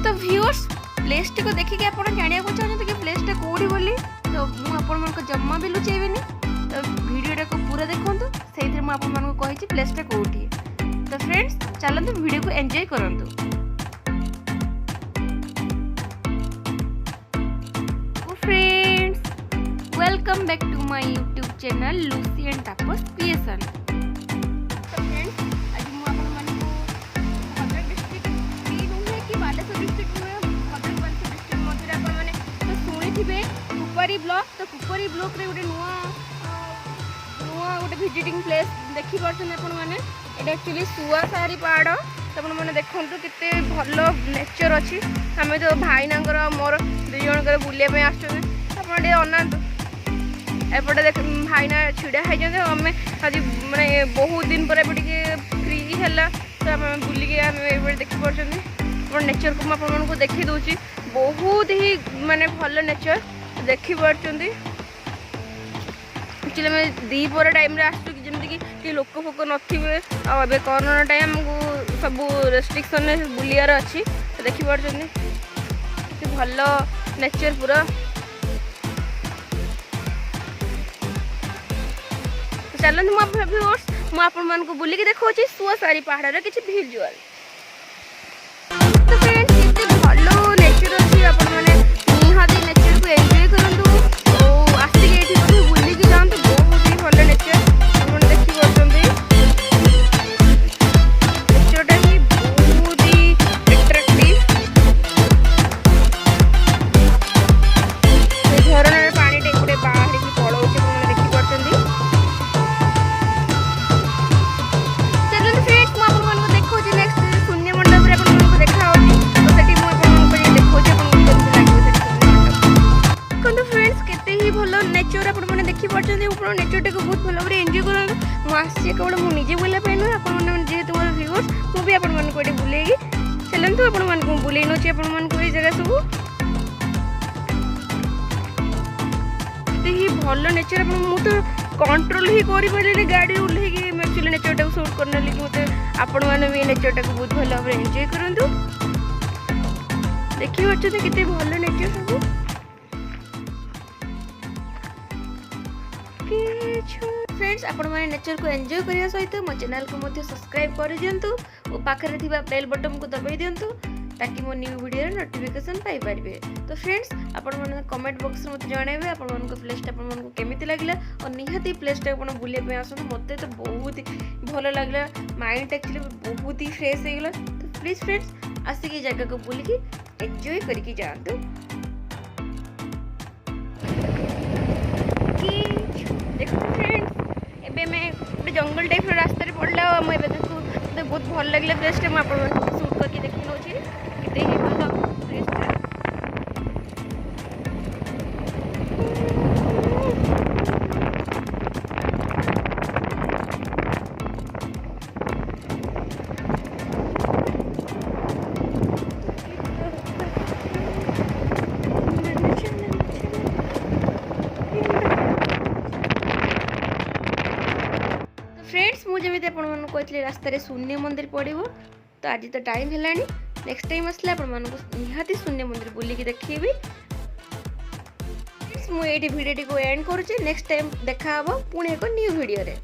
तो viewers place को देखिए आप जाना चाहते कि प्लेस कौटी बोली तो मुझे जमा भी लुचेबी तो वीडियो को पूरा देखो से मुझे प्लेस कौटी तो फ्रेंड्स चलते वीडियो को एंजॉय करंतु। Friends welcome back to my YouTube channel Lucy and Tapas creation. तो फ्रेंड्स आज मुझे भद्रक डिस्ट्रिक्ट भी नुहे कि बालेश्वर डिस्ट्रिक्ट नुहे भद्रक बालेश्वर डिस्ट्रिक्ट मध्य आपने तो शुणी कुपरी ब्लॉक तो कुपरी ब्लॉक रे गोटे नुआ गोटे विजिटिंग प्लेस देखी पाने ये एक्चुअली सुआ सारी पहाड़ तो मैंने देखु केते भल नेचर अच्छी आम जो भाईना मोर दु जन बुलाया आसते अना एपटे देख भाईना छिड़ा है आम आज माने बहुत दिन पर फ्री है तो आम बुलिकी आम देखी नेचर को मुझे देखी दूसरी बहुत ही माने भल नेचर देखी पार्टी एक्चुअली आम दीपर टाइम आसू कि लोक फोक नथिबे आ कोरोना टाइम को सब रेस्ट्रिक्शन बुलियार अच्छी तो देखी पार्टी भल नेचर पूरा चलते मुझे बुलिकी देखा सुआ सारी पहाड़ किसी भिजुआल तो फ्रेंड्स भल नेचर अच्छी निहाती नेचर को एंजॉय करूँ तो आसिक बुलिकी जातु बहुत ही भल नेचर देखी नेचरटा ही बहुत ही एट्राक्टिव झरणार पानी गोटे बाहर पड़ो देखी पार्टी नेचर आपने देखी पार्टी नेचर को बहुत भल भाव एंजॉय करूँ मुझे केवल मुझे बुलापी नुहे जेहेतु मोर व्यूअर्स मुझे आपको बुले चलते आपको बुले नौची आपको ये जगह सब भल नेचर मुझे कंट्रोल ही कर गाड़ी ओल्ल एक्चुअली नेचर शूट करने लगे मतलब आपण मैंने नेचर को बहुत भल भाव एंजॉय करूँ देखी पार्टी केते भल नेचर सब फ्रेंड्स आपण माने नेचर को एंजॉय करिया सहित मो चैनल को मध्य सब्सक्राइब कर दियंतु और पाखरे थिबा बेल बटन को दबाई दियंतु ताकि मो न्यू वीडियो नोटिफिकेशन पाई परिबे। तो फ्रेंड्स आपण माने कमेंट बॉक्स में मते जणाइबे आपण मन को प्लेस आपण मन को केमिति लागिला और निहाती प्लेस टा आपण बुलिया पे आसो मते तो बहुत ही भलो लागला माइंड एक्चुअली बहुत ही फ्रेश हे गेला। तो प्लीज फ्रेंड्स आसी की जगह को बुलिकी एंजॉय करके जातु। देखो फ्रेंड्स एबे मैं गोटे जंगल टाइप रास्ता पड़ला मुझे देखो मतलब बहुत भल लगे प्लेस मुझे शूट करके देखी नौ के भल प्लेस फ्रेंड्स मुझे जमी कहते रास्तार शून्य मंदिर पड़ो तो आज तो टाइम है नेक्स्ट टाइम आसले आपको निहाती शून्य मंदिर बुलिकी देखी मुझे वीडियो को एंड करुँचे नेक्स्ट टाइम देखा पुणी एक न्यू वीडियो रे।